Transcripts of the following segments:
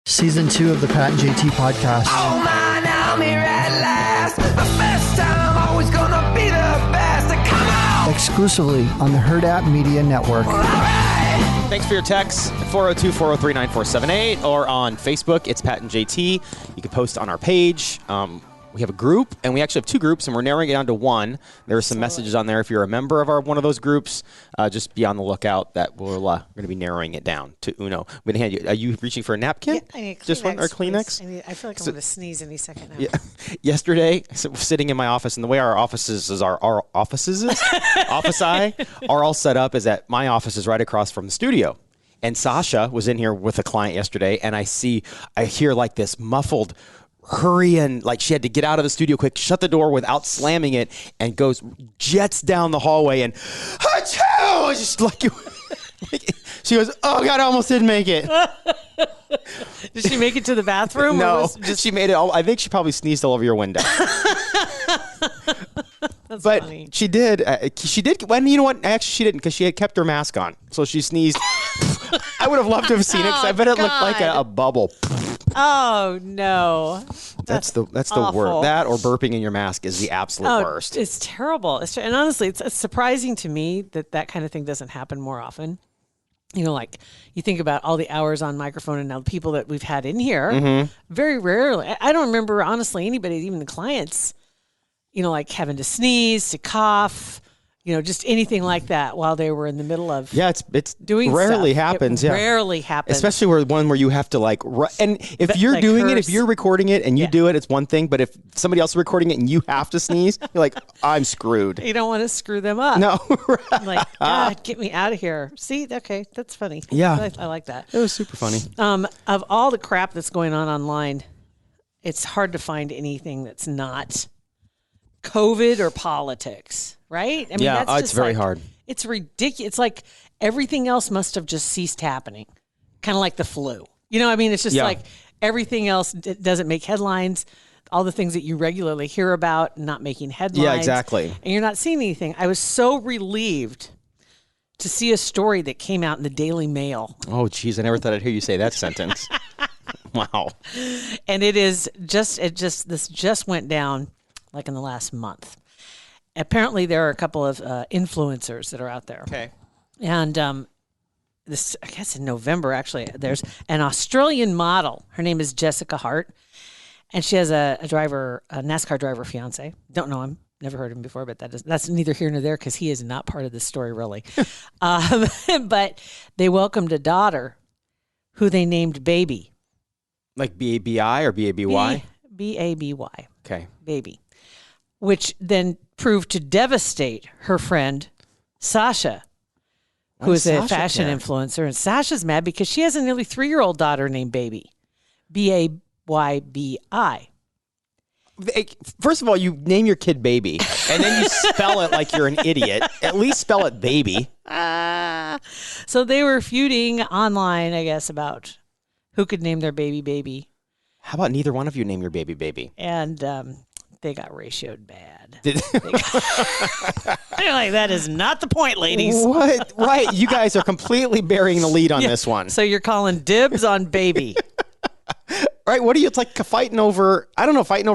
Season 2 of the Pat and JT podcast. Oh man, I'm here at last. The best time, always gonna be the best. Come on! Exclusively on the Hurrdat Media Network. All right. Thanks for your texts, 402-403-9478, or on Facebook, it's Pat and JT. You can post on our page. We have a group, and we actually have two groups, and we're narrowing it down to one. There are some messages on there. If you're a member of one of those groups, just be on the lookout. That we're going to be narrowing it down to uno. I'm going to hand you. Are you reaching for a napkin? Yeah, I need Kleenex, just one or Kleenex? I feel like I'm going to sneeze any second now. Yeah. Yesterday, sitting in my office, and the way our offices are all set up is that my office is right across from the studio. And Sasha was in here with a client yesterday, and I hear like this muffled hurry, and like she had to get out of the studio quick, shut the door without slamming it, and jets down the hallway, and achoo! Just like she goes, oh God, I almost didn't make it. Did she make it to the bathroom? No, she made it. I think she probably sneezed all over your window. That's but funny. She did. When you know what? Actually, she didn't, because she had kept her mask on, so she sneezed. I would have loved to have seen it, because I bet it looked like a bubble. Oh no, that's the awful. word. That or burping in your mask is the absolute worst. It's terrible. And honestly, it's surprising to me that kind of thing doesn't happen more often. You know, like you think about all the hours on microphone and now the people that we've had in here. Mm-hmm. Very rarely. I don't remember honestly anybody, even the clients, you know, like having to sneeze, to cough, you know, just anything like that while they were in the middle of it's doing rarely stuff. happens. It rarely happens. Especially where you have to and if you're doing it, if you're recording it and you do it, it's one thing. But if somebody else is recording it and you have to sneeze, you're like, I'm screwed. You don't want to screw them up. No. Like, God, get me out of here. See, okay, that's funny. Yeah. I like that. It was super funny. Of all the crap that's going on online, it's hard to find anything that's not COVID or politics, right? I mean, yeah, that's it's very hard. It's ridiculous. It's like everything else must have just ceased happening, kind of like the flu. You know, I mean, it's just like everything else doesn't make headlines. All the things that you regularly hear about not making headlines. Yeah, exactly. And you're not seeing anything. I was so relieved to see a story that came out in the Daily Mail. Oh, geez, I never thought I'd hear you say that sentence. Wow. And this just went down like in the last month. Apparently, there are a couple of influencers that are out there. Okay. And this, I guess in November, actually, there's an Australian model. Her name is Jessica Hart. And she has a NASCAR driver fiance. Don't know him. Never heard of him before, but that's neither here nor there because he is not part of this story, really. But they welcomed a daughter who they named Baby. Like B-A-B-I or B-A-B-Y? B-A-B-Y. Okay. Baby. Which then proved to devastate her friend, Sasha, who is a fashion influencer. And Sasha's mad because she has a nearly 3-year-old daughter named Baby. B-A-Y-B-I. First of all, you name your kid Baby, and then you spell it like you're an idiot. At least spell it Baby. So they were feuding online, I guess, about who could name their baby Baby. How about neither one of you name your baby Baby? And they got ratioed bad. They're like, that is not the point, ladies. What? Right. You guys are completely burying the lead on this one. So you're calling dibs on Baby. Right. What are you, it's like fighting over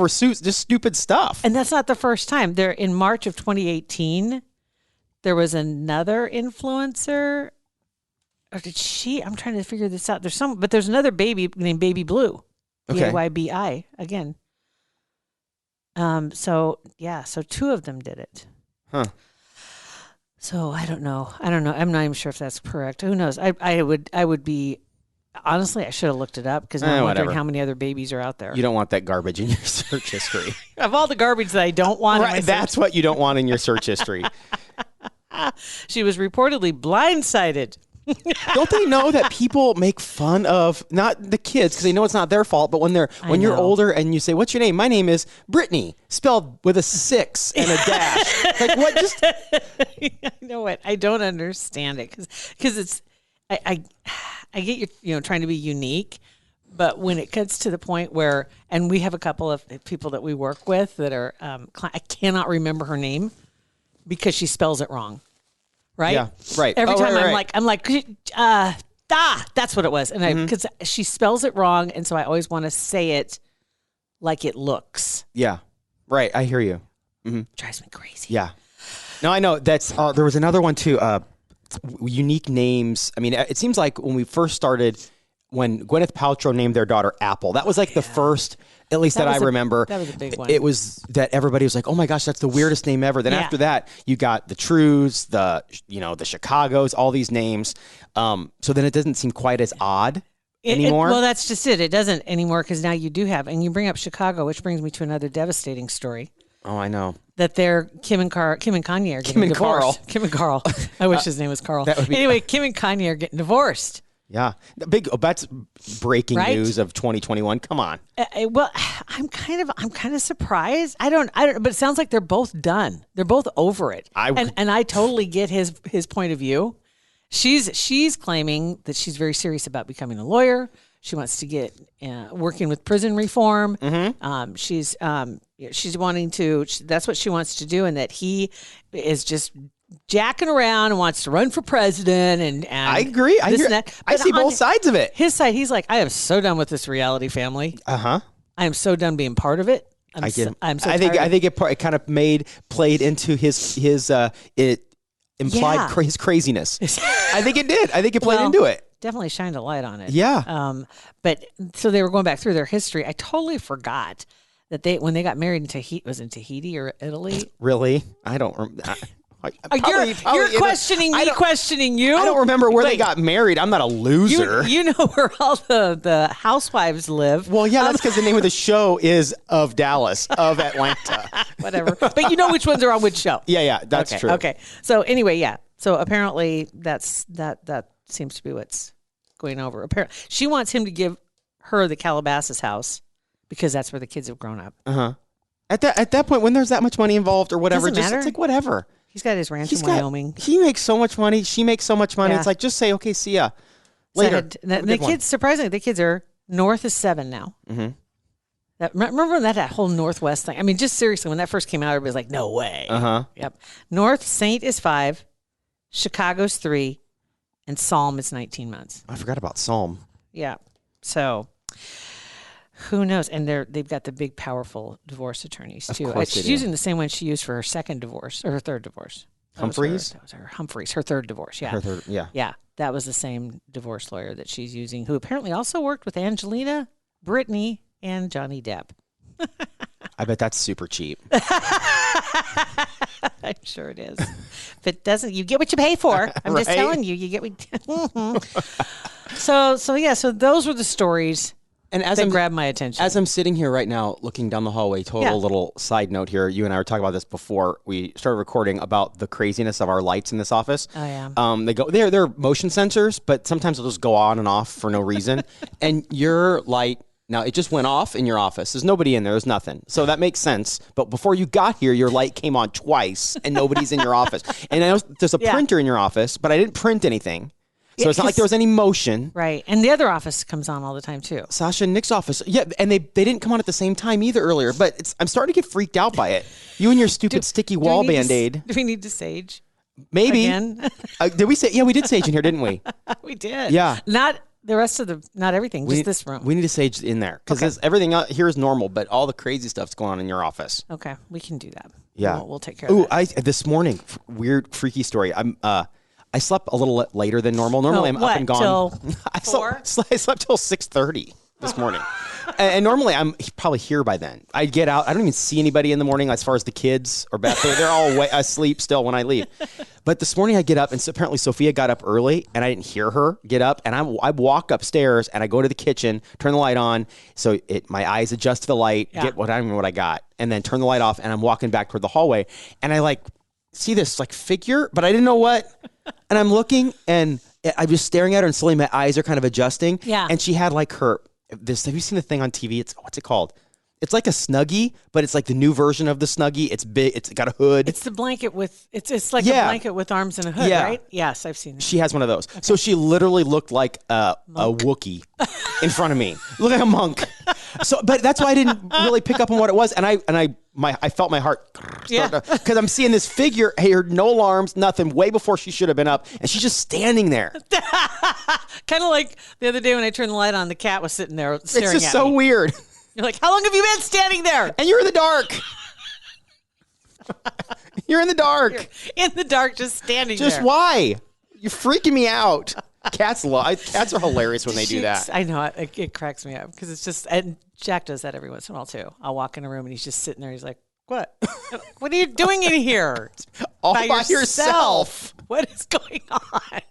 suits, just stupid stuff. And that's not the first time. There, in March of 2018, there was another influencer. Or did she? I'm trying to figure this out. But there's another baby named Baby Blue. Okay. B-A-Y-B-I again. So two of them did it. Huh. So I don't know. I'm not even sure if that's correct. Who knows? I would be, honestly, I should have looked it up because now I'm wondering how many other babies are out there. You don't want that garbage in your search history. Of all the garbage that I don't want. Right. That's what you don't want in your search history. She was reportedly blindsided. Don't they know that people make fun of not the kids because they know it's not their fault, but when you're older and you say, "What's your name?" "My name is Brittany," spelled with a 6 and a dash. Like what? Just I know it. I don't understand it because it's I get you trying to be unique, but when it gets to the point where, and we have a couple of people that we work with that are I cannot remember her name because she spells it wrong. Right? Yeah, right. Every time right. I'm like, That's what it was. And because she spells it wrong, and so I always want to say it like it looks. Yeah. Right. I hear you. Drives me crazy. Yeah. No, I know. That's there was another one too. Unique names. I mean, it seems like when we first started, when Gwyneth Paltrow named their daughter Apple, that was like the first, at least that I remember. That was a big one. It was that everybody was like, "Oh my gosh, that's the weirdest name ever." Then after that, you got the Trues, the Chicagos, all these names. So then it doesn't seem quite as odd anymore. Well, that's just it. It doesn't anymore because now you do have, and you bring up Chicago, which brings me to another devastating story. Oh, I know. That Kim and Kanye are getting divorced. Kim and Carl. I wish his name was Carl. Anyway, Kim and Kanye are getting divorced. Yeah, that's breaking news of 2021. Come on. Well, I'm kind of surprised. I don't. But it sounds like they're both done. They're both over it. And I totally get his point of view. She's claiming that she's very serious about becoming a lawyer. She wants to get working with prison reform. She's wanting to. That's what she wants to do, and that he is just jacking around and wants to run for president. And I agree. I see both sides of it. His side, he's like, I am so done with this reality family. I am so done being part of it. I think it kind of played into his implied his craziness. I think it did. I think it played into it. Definitely shined a light on it. Yeah. But so they were going back through their history. I totally forgot that when they got married in Tahiti, was in Tahiti or Italy? Really? I don't remember. You're questioning me, questioning you. I don't remember where they got married. I'm not a loser. You know where all the housewives live. Well, yeah, that's because the name of the show is of Dallas, of Atlanta. Whatever. But you know which ones are on which show. Yeah, that's true. Okay. So anyway, yeah. So apparently that seems to be what's going over. Apparently, she wants him to give her the Calabasas house because that's where the kids have grown up. At that point, when there's that much money involved or whatever, Doesn't matter. It's like whatever. He's got his ranch in Wyoming. He makes so much money. She makes so much money. Yeah. It's like, just say, okay, see ya later. The kids, surprisingly, the kids are north is 7 now. Remember that whole Northwest thing? I mean, just seriously, when that first came out, everybody was like, no way. Yep. North Saint is 5, Chicago's 3, and Psalm is 19 months. I forgot about Psalm. Yeah. So who knows? And they've got the big, powerful divorce attorneys too. She's using the same one she used for her second divorce or her third divorce. Humphreys? That was her Humphreys, her third divorce. Yeah. Yeah. That was the same divorce lawyer that she's using, who apparently also worked with Angelina, Brittany, and Johnny Depp. I bet that's super cheap. I'm sure it is. If it doesn't, you get what you pay for. I'm just telling you, you get what. So those were the stories. And that grabbed my attention. As I'm sitting here right now, looking down the hallway, little side note here. You and I were talking about this before we started recording about the craziness of our lights in this office. Oh yeah. They're motion sensors, but sometimes they'll just go on and off for no reason. And your light, now it just went off in your office. There's nobody in there. There's nothing. So that makes sense. But before you got here, your light came on twice, and nobody's in your office. And I know there's a printer in your office, but I didn't print anything. So it's not like there was any motion. Right. And the other office comes on all the time, too. Sasha and Nick's office. Yeah, and they didn't come on at the same time either earlier. But I'm starting to get freaked out by it. You and your stupid sticky wall Band-Aid. Do we need to sage? Maybe. Again? Did we say? Yeah, we did sage in here, didn't we? We did. Yeah. Not the rest of not everything, just this room. We need to sage in there. Because everything out here is normal, but all the crazy stuff's going on in your office. Okay, we can do that. Yeah. We'll take care of that. This morning, weird, freaky story. I slept a little later than normal. Normally, I'm up and gone. Till 4? I slept till 6:30 this morning. And normally, I'm probably here by then. I get out. I don't even see anybody in the morning as far as the kids or Beth. They're all asleep still when I leave. But this morning, I get up, and so apparently Sophia got up early, and I didn't hear her get up. And I walk upstairs, and I go to the kitchen, turn the light on, so my eyes adjust to the light, I don't know what I got, and then turn the light off, and I'm walking back toward the hallway, and I see this figure, but I didn't know what. And I'm looking, and I'm just staring at her, and slowly my eyes are kind of adjusting. Yeah. And she had this. Have you seen the thing on TV? What's it called? It's like a Snuggie, but it's like the new version of the Snuggie. It's big. It's got a hood. It's the blanket with it's like a blanket with arms and a hood, right? Yes, I've seen it. She has one of those. Okay. So she literally looked like a Wookiee in front of me. Looked like a monk. But that's why I didn't really pick up on what it was. And I felt my heart because I'm seeing this figure here, no alarms, nothing, way before she should have been up. And she's just standing there. Kind of like the other day when I turned the light on, the cat was sitting there staring at me. It's just so weird. You're like, how long have you been standing there? And you're in the dark. You're in the dark. You're in the dark, just standing there. Just why? You're freaking me out. Cats are hilarious when they do that. I know. It cracks me up because it's just, and Jack does that every once in a while too. I'll walk in a room and he's just sitting there. He's like, what? What are you doing in here? All by yourself. What is going on?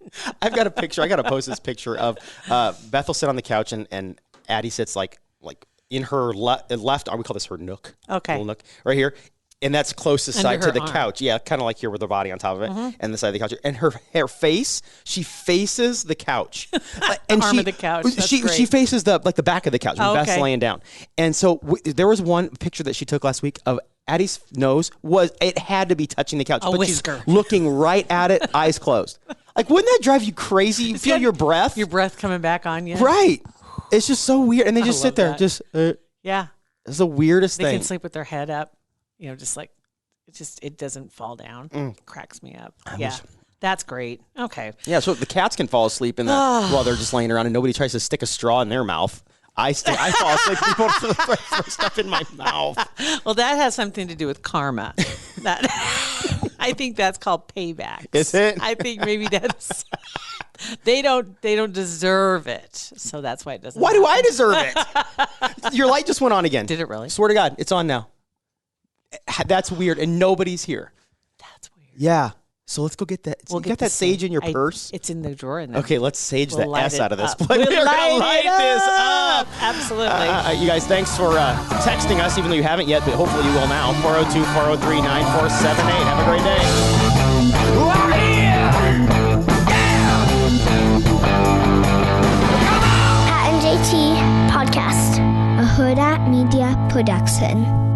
I've got a picture. I got to post this picture of Beth will sit on the couch and Addie sits like in her left arm. We call this her nook. Okay. Little nook right here. And that's closest Under side to her the arm. couch. Yeah, kind of like here with her body on top of it, and the side of the couch. And her face, she faces the couch. And arm of the couch. That's she great. faces the back of the couch. When Beth's okay. laying down. And so there was one picture that she took last week of Addie's nose it had to be touching the couch, but whisker. she's looking right at it, eyes closed. Like, wouldn't that drive you crazy? You feel your breath, coming back on you, right? It's just so weird, and they just sit there, that. Yeah. It's the weirdest They thing. can sleep with their head up, just like. It doesn't fall down. It cracks me up. That's great. Okay. Yeah, so the cats can fall asleep while they're just laying around, and nobody tries to stick a straw in their mouth. I fall asleep. People throw stuff in my mouth. Well, that has something to do with karma. That I think that's called payback. Is it? I think maybe that's they don't deserve it, so that's why it doesn't. Why do I deserve it? Your light just went on again. Did it really? Swear to God, it's on now. That's weird, and nobody's here. That's weird. Yeah. So let's go get that. We'll Get get that sage in your purse. It's in the drawer in there. Okay, let's sage We'll the light S it out of this. up. We're We'll gonna light this up. Absolutely. You guys, thanks for texting us, even though you haven't yet, but hopefully you will now. 402-403-9478. Have a great day. Oh, yeah. Pat and JT Podcast, a Hurrdat Media Production.